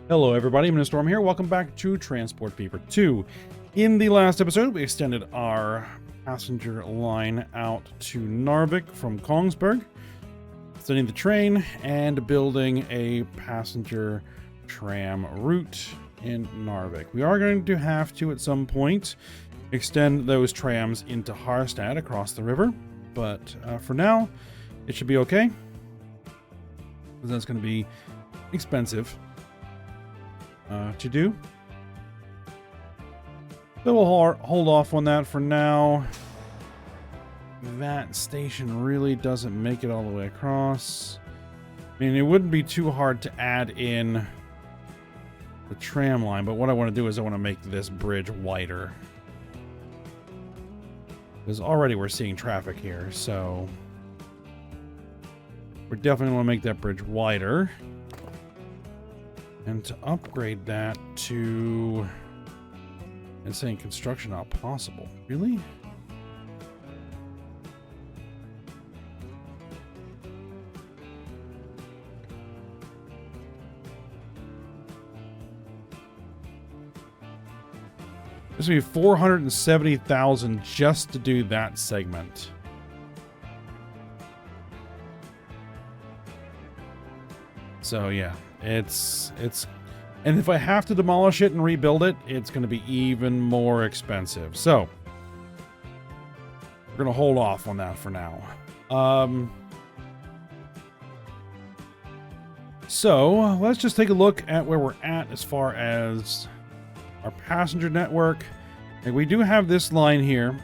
Hello everybody, I'm Storm here. Welcome back to Transport Fever 2. In the last episode, we extended our passenger line out to Narvik from Kongsberg, extending the train and building a passenger tram route in Narvik. We are going to have to, at some point, extend those trams into Harstad across the river, but for now, it should be okay, because that's going to be expensive to do. So we'll hold off on that for now. That station really doesn't make it all the way across. I mean, it wouldn't be too hard to add in the tram line, but what I want to do is I want to make this bridge wider. Because already we're seeing traffic here, so we're definitely going to make that bridge wider. And to upgrade that to... It's saying construction not possible. Really? This would be 470,000 just to do that segment. So yeah, it's and if I have to demolish it and rebuild it, it's going to be even more expensive. So we're going to hold off on that for now. So let's just take a look at where we're at as far as our passenger network. And we do have this line here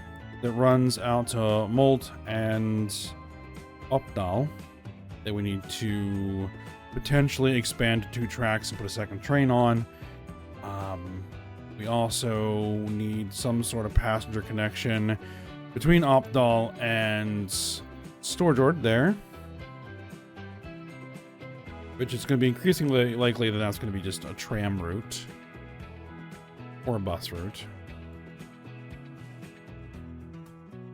that runs out to Molt and Opdal that we need to potentially expand to 2 tracks and put a second train on. We also need some sort of passenger connection between Opdal and Storjord there, which is going to be increasingly likely that that's going to be just a tram route or a bus route,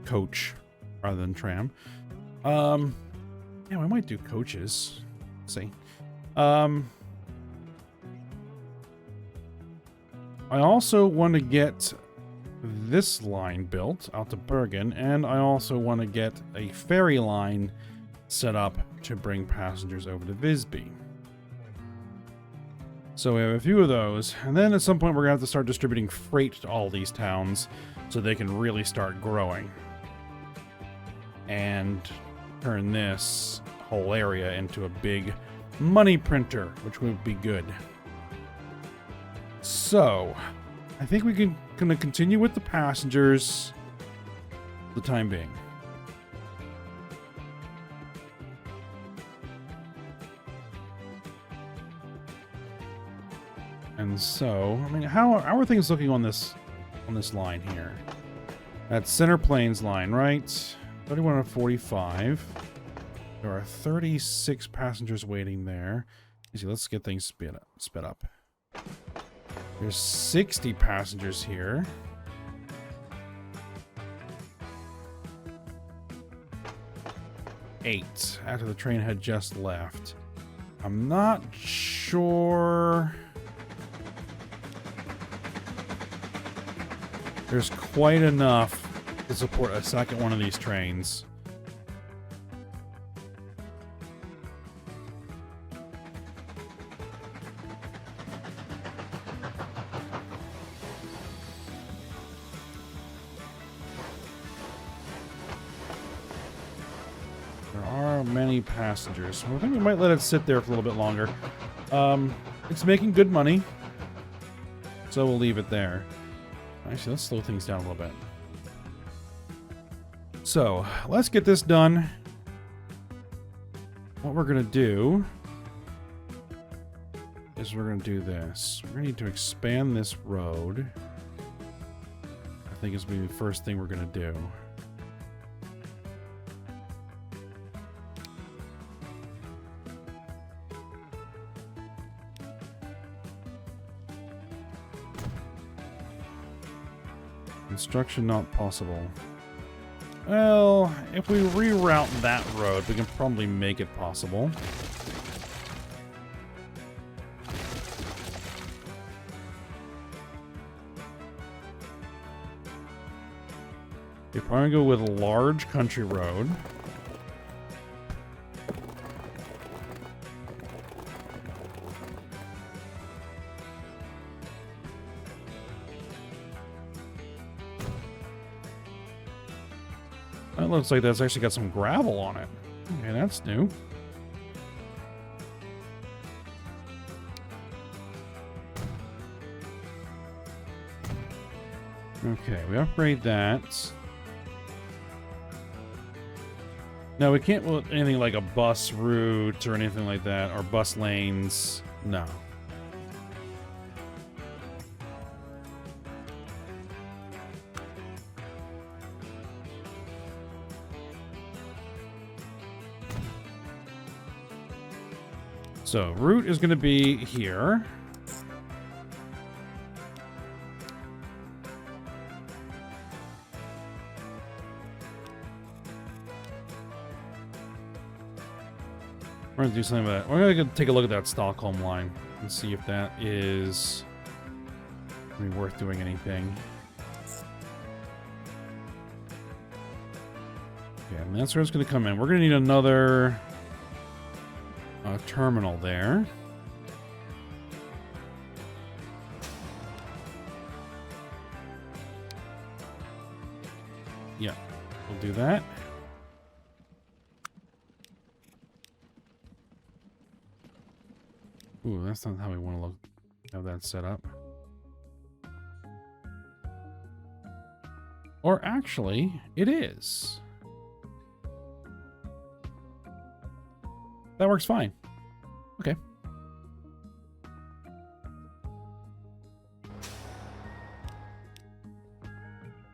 coach rather than tram. Yeah, we might do coaches. Let's see. I also want to get this line built out to Bergen, and I also want to get a ferry line set up to bring passengers over to Visby. So we have a few of those, and then at some point we're going to have to start distributing freight to all these towns so they can really start growing and turn this whole area into a big money printer, which would be good. So I think we can gonna continue with the passengers for the time being. And so, I mean, how are things looking on this line here? That Center Plains line, right? 31 out of 45. There are 36 passengers waiting there. Let's get things sped up. There's 60 passengers here. Eight after the train had just left. I'm not sure. There's quite enough to support a second one of these trains. Many passengers. So I think we might let it sit there for a little bit longer. It's making good money, so we'll leave it there. Actually, let's slow things down a little bit. So let's get this done. What we're gonna do is we're gonna do this. We're gonna need to expand this road. I think is gonna be the first thing we're gonna do. Construction not possible. Well, if we reroute that road, we can probably make it possible. We're probably go with a large country road. That looks like that's actually got some gravel on it. Okay, that's new. Okay, we upgrade that. No, we can't put anything like a bus route or anything like that, or bus lanes. No. So, route is going to be here. We're going to do something with that. We're going to take a look at that Stockholm line and see if that is worth doing anything. Okay, and that's where it's going to come in. We're going to need another terminal there. Yeah, we'll do that. Ooh, that's not how we want to look. Have that set up. Or actually, it is. That works fine. Okay.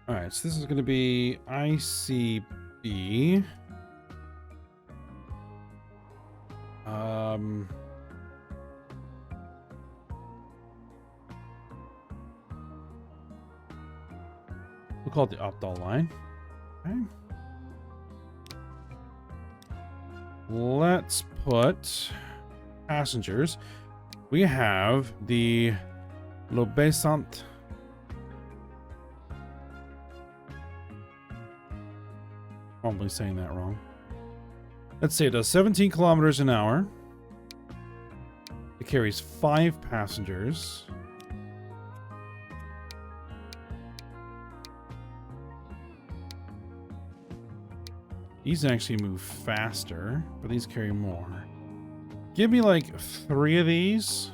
All right, so this is going to be ICB. We'll call it the Opdal line. Okay. Let's put passengers. We have the Lobesant. Probably saying that wrong. Let's say it does 17 kilometers an hour. It carries 5 passengers. These actually move faster, but these carry more. Give me like 3 of these.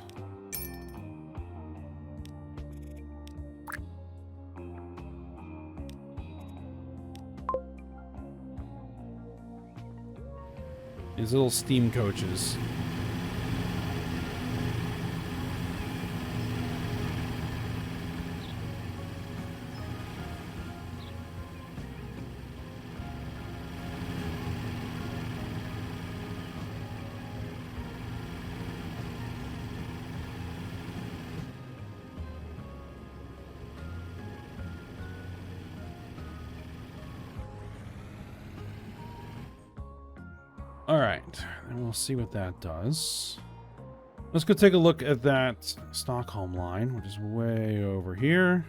These little steam coaches. All right, and we'll see what that does. Let's go take a look at that Stockholm line, which is way over here.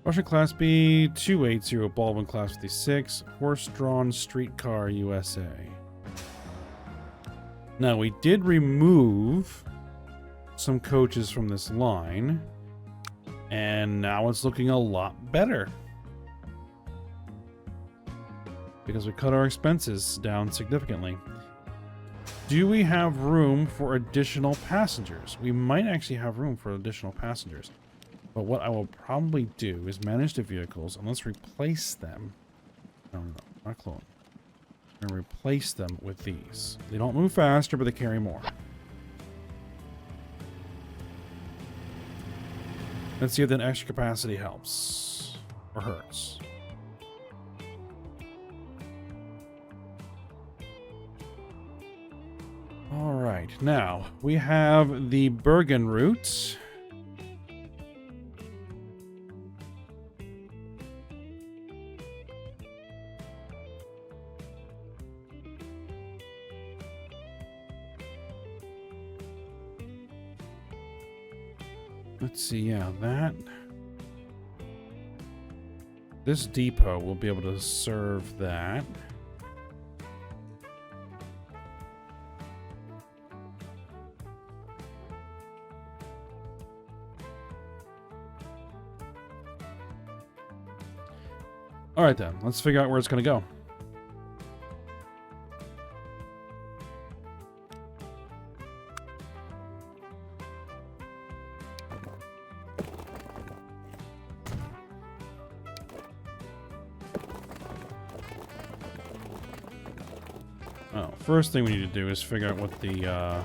Russian Class B, 280, Baldwin Class 56, horse-drawn streetcar USA. Now, we did remove some coaches from this line, and now it's looking a lot better. Because we cut our expenses down significantly. Do we have room for additional passengers? We might actually have room for additional passengers. But what I will probably do is manage the vehicles, and let's replace them. No, not clone. I'm going to replace them with these. They don't move faster, but they carry more. Let's see if that extra capacity helps. Or hurts. Alright, now we have the Bergen route. Let's see, yeah, that. This depot will be able to serve that. All right, then. Let's figure out where it's going to go. Oh, first thing we need to do is figure out what the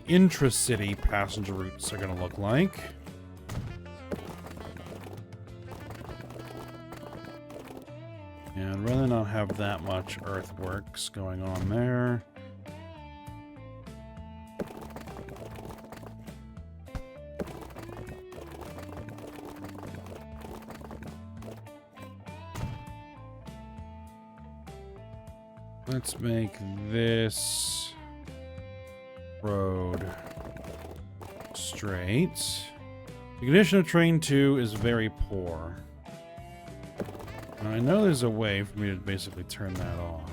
intra-city passenger routes are going to look like. And I'd rather not have that much earthworks going on there. Let's make this road straight. The condition of train 2 is very poor. Now, I know there's a way for me to basically turn that off.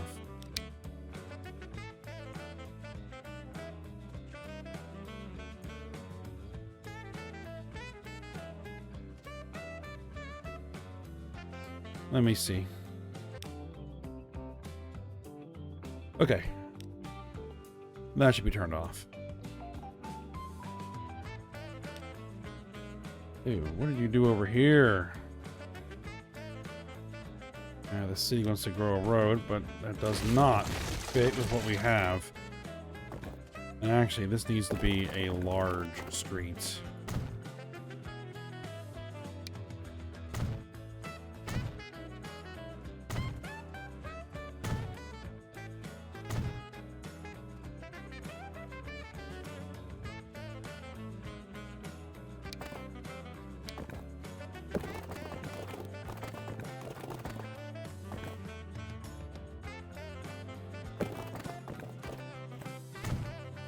Let me see. Okay. That should be turned off. Ew, what did you do over here? The city wants to grow a road, but that does not fit with what we have. And actually, this needs to be a large street.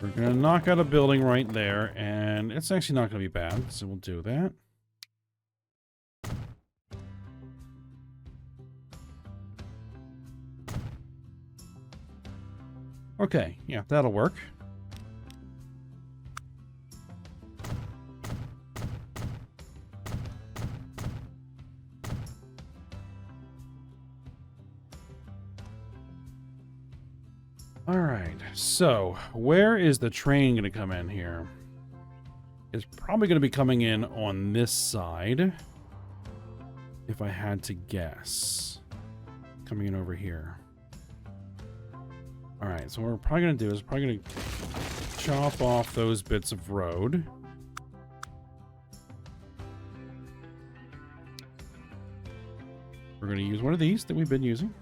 We're going to knock out a building right there, and it's actually not going to be bad, so we'll do that. Okay, yeah, that'll work. Alright, so where is the train going to come in here? It's probably going to be coming in on this side, if I had to guess. Coming in over here. Alright, so what we're probably going to do is probably going to chop off those bits of road. We're going to use one of these that we've been using.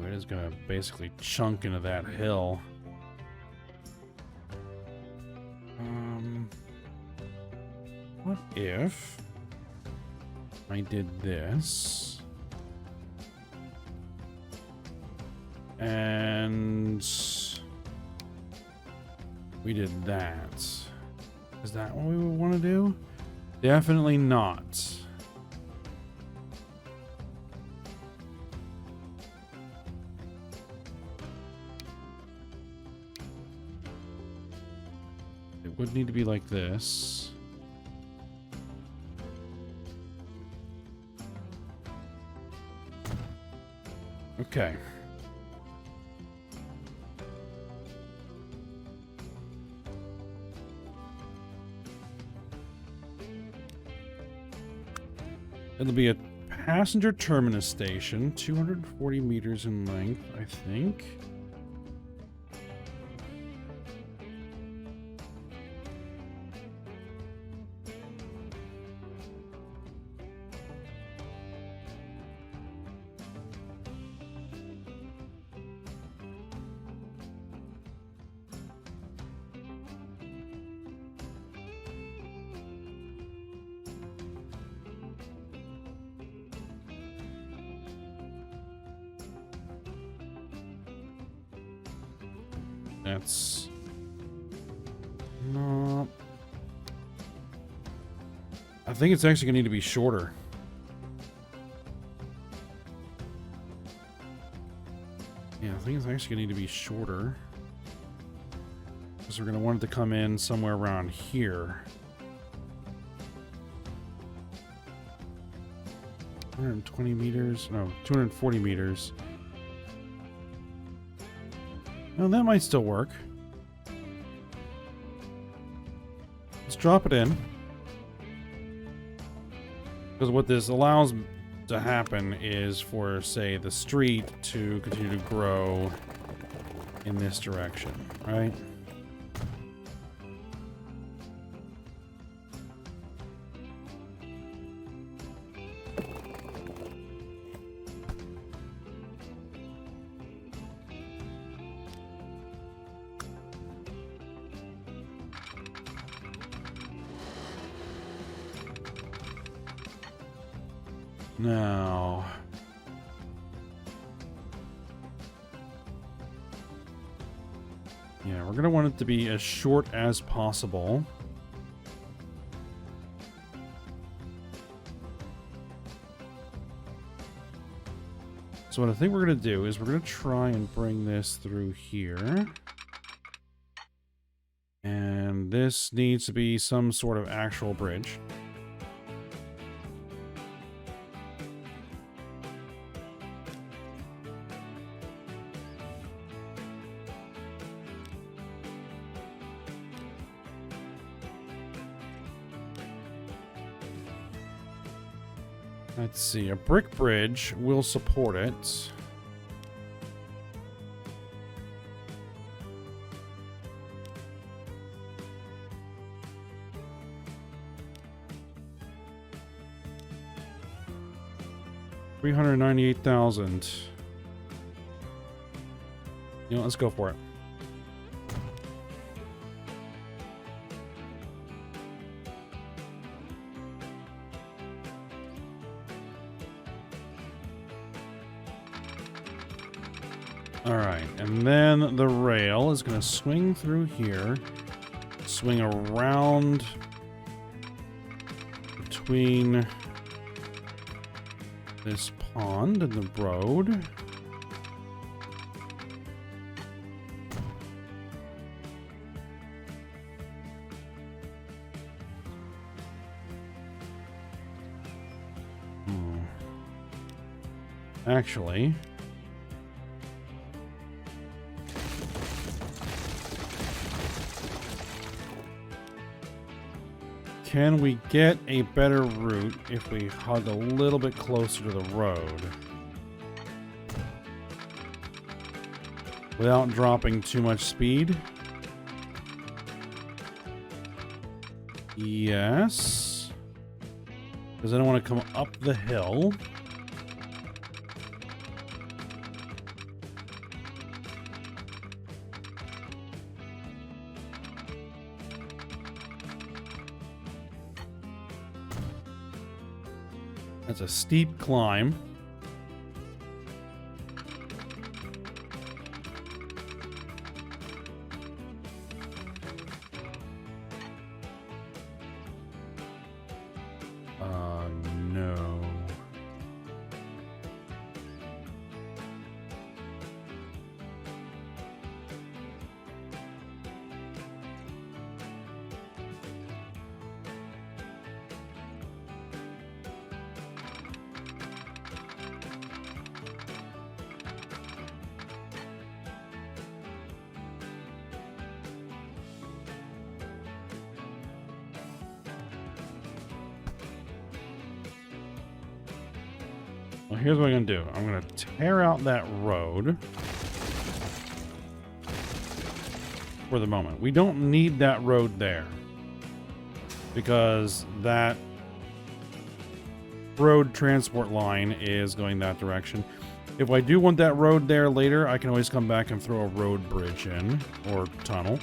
It is going to basically chunk into that hill. What if I did this and we did that? Is that what we would want to do? Definitely not. It would need to be like this. Okay. It'll be a passenger terminus station, 240 meters in length, I think. That's not... I think it's actually going to need to be shorter. Yeah, I think it's actually going to need to be shorter. Because we're going to want it to come in somewhere around here. 120 meters? No, 240 meters. No, that might still work. Let's drop it in. Because what this allows to happen is for, say, the street to continue to grow in this direction, right? Now, yeah, we're going to want it to be as short as possible. So what I think we're going to do is we're going to try and bring this through here. And this needs to be some sort of actual bridge. Let's see, a brick bridge will support it. $398,000. You know, let's go for it. Alright, and then the rail is going to swing through here, swing around between this pond and the road. Actually... can we get a better route if we hug a little bit closer to the road? Without dropping too much speed? Yes. Because I don't want to come up the hill. That's a steep climb. No. Well, here's what I'm going to do. I'm going to tear out that road for the moment. We don't need that road there because that road transport line is going that direction. If I do want that road there later, I can always come back and throw a road bridge in, or tunnel.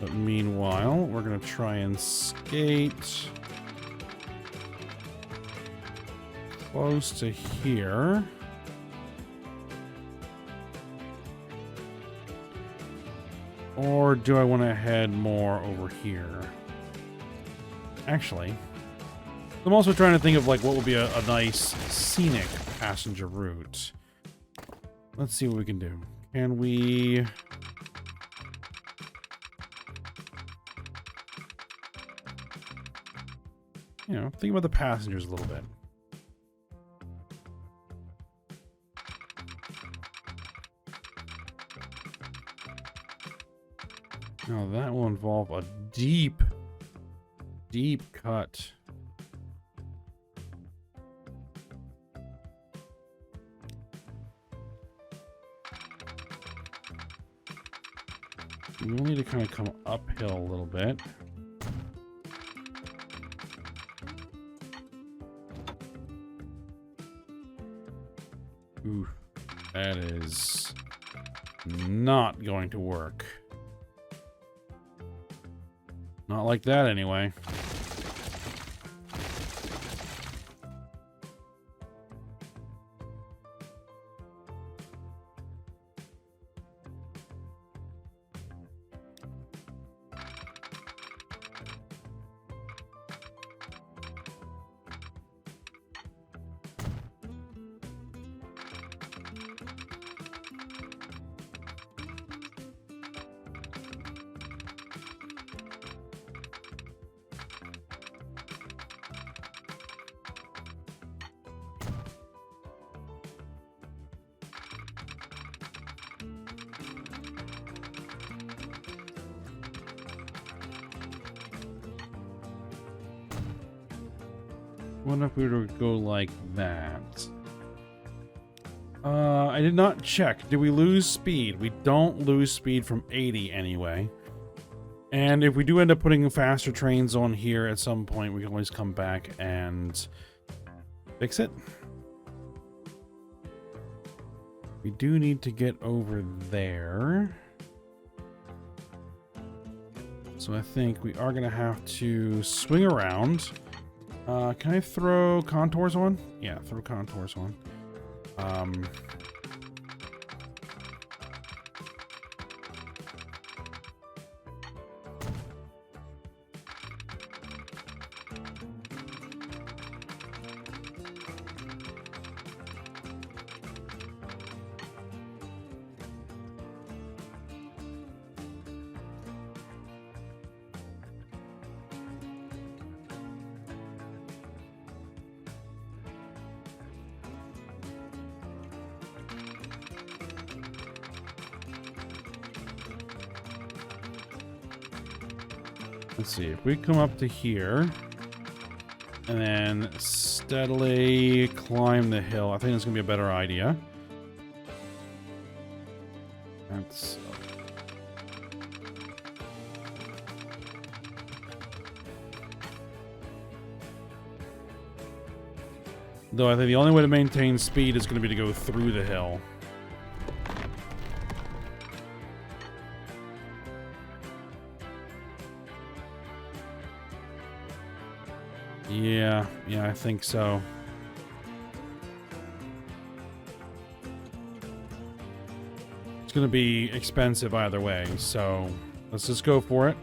But meanwhile, we're going to try and skate close to here. Or do I want to head more over here? Actually, I'm also trying to think of like what would be a nice scenic passenger route. Let's see what we can do. Can we... You know, think about the passengers a little bit. Now that will involve a deep cut. We'll need to kind of come uphill a little bit. Ooh, that is not going to work. Not like that, anyway. What if we were to go like that? I did not check. Did we lose speed? We don't lose speed from 80 anyway. And if we do end up putting faster trains on here at some point, we can always come back and fix it. We do need to get over there. So I think we are going to have to swing around. Can I throw contours on? Yeah, throw contours on. Let's see, if we come up to here and then steadily climb the hill, I think that's gonna be a better idea. That's... Though I think the only way to maintain speed is gonna be to go through the hill. Yeah, I think so. It's gonna be expensive either way, so let's just go for it.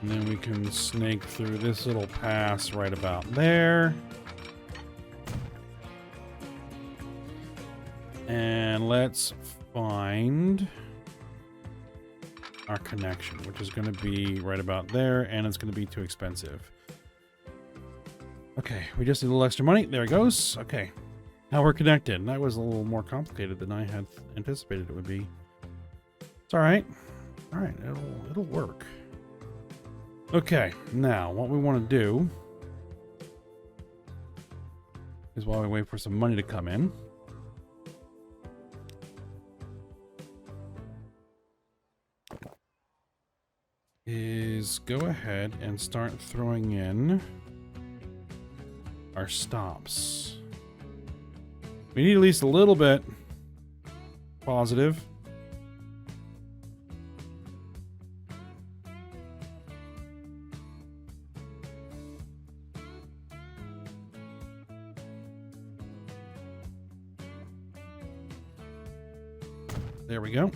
And then we can snake through this little pass right about there. And let's find our connection, which is going to be right about there, and it's going to be too expensive. Okay, we just need a little extra money. There it goes. Okay, now we're connected. And that was a little more complicated than I had anticipated it would be. It's all right. All right, it'll work. Okay, now what we want to do is, while we wait for some money to come in, is go ahead and start throwing in our stops. We need at least a little bit positive. There we go.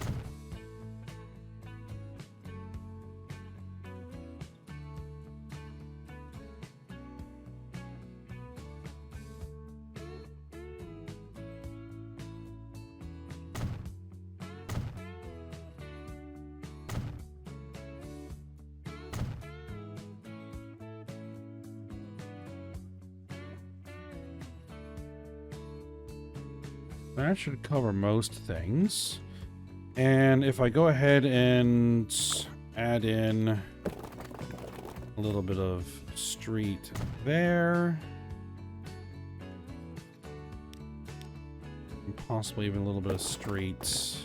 That should cover most things. And if I go ahead and add in a little bit of street there, and possibly even a little bit of street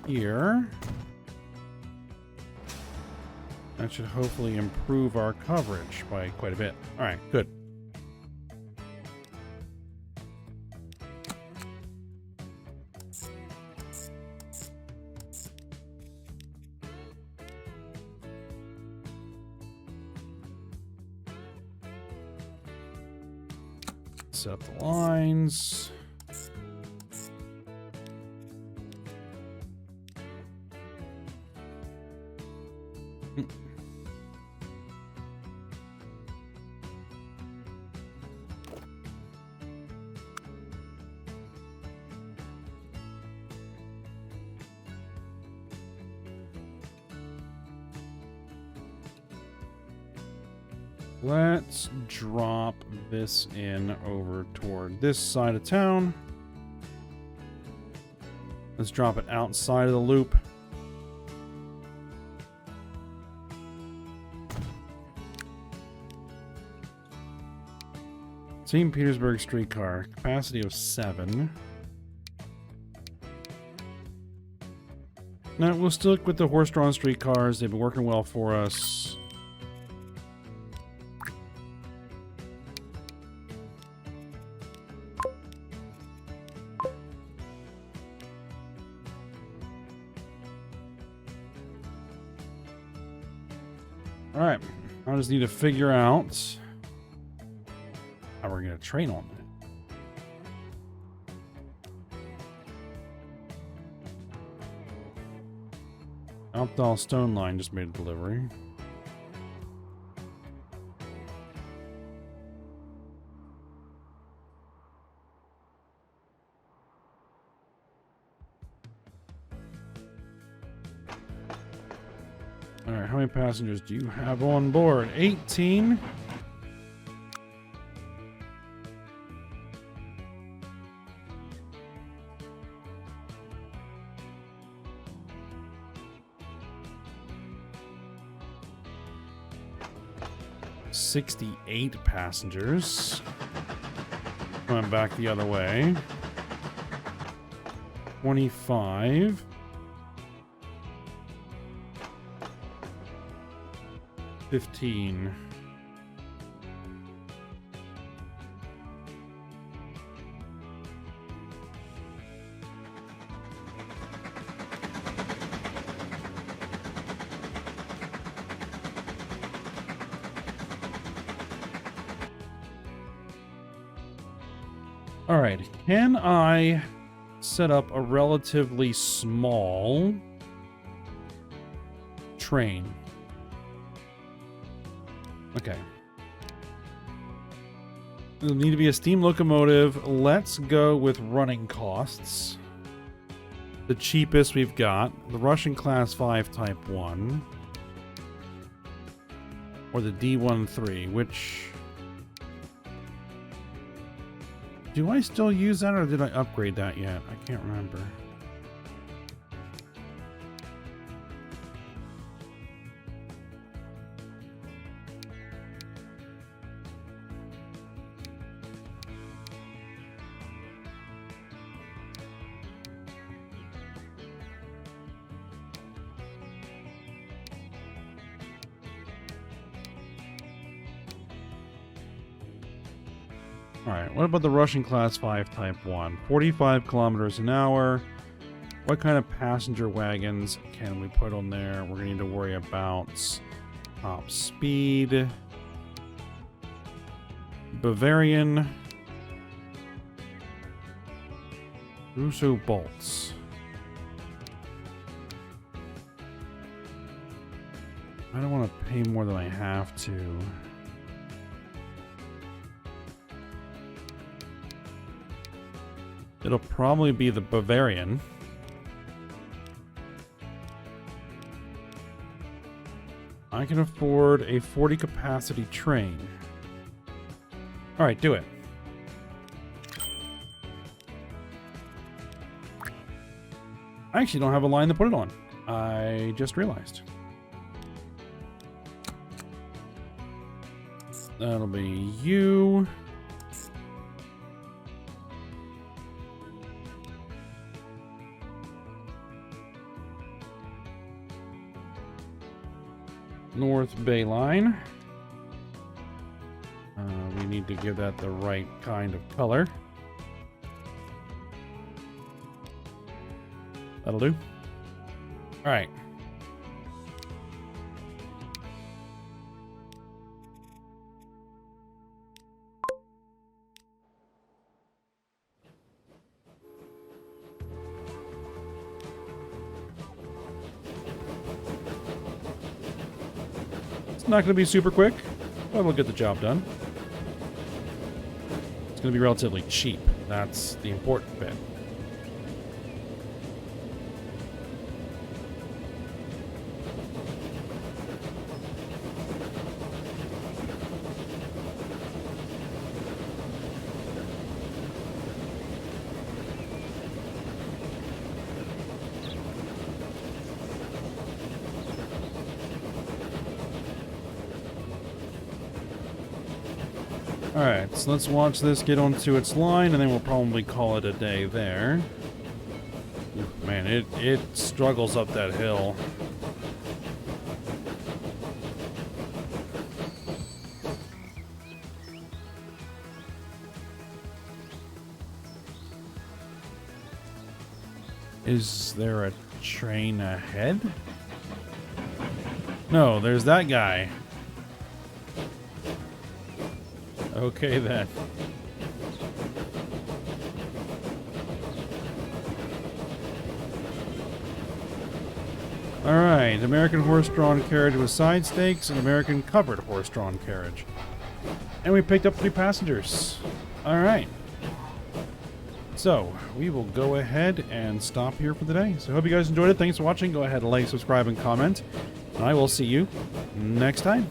here, that should hopefully improve our coverage by quite a bit. All right, good. Set up the lines. Let's drop this in over toward this side of town. Let's drop it outside of the loop. St. Petersburg streetcar, capacity of 7. Now, we'll stick with the horse-drawn streetcars. They've been working well for us. All right, I just need to figure out how we're going to train on it. Opdal Stone Line just made a delivery. All right, how many passengers do you have on board? 18. $68 passengers. Going back the other way. 25. 15. All right, can I set up a relatively small train? Okay. It'll need to be a steam locomotive. Let's go with running costs. The cheapest we've got, the Russian Class 5 Type 1. Or the D13, which... Do I still use that, or did I upgrade that yet? I can't remember. Alright, what about the Russian Class 5 Type 1? 45 kilometers an hour. What kind of passenger wagons can we put on there? We're going to need to worry about top speed. Russo bolts. I don't want to pay more than I have to. It'll probably be the Bavarian. I can afford a 40 capacity train. All right, do it. I actually don't have a line to put it on. I just realized. That'll be you. North Bay line. We need to give that the right kind of color. That'll do. All right. It's not going to be super quick, but we'll get the job done. It's going to be relatively cheap. That's the important bit. Alright, so let's watch this get onto its line, and then we'll probably call it a day there. Oof, man, it struggles up that hill. Is there a train ahead? No, there's that guy. Okay, then. Alright, American horse-drawn carriage with side stakes and American covered horse-drawn carriage. And we picked up 3 passengers. Alright. So, we will go ahead and stop here for the day. So I hope you guys enjoyed it. Thanks for watching. Go ahead and like, subscribe, and comment. And I will see you next time.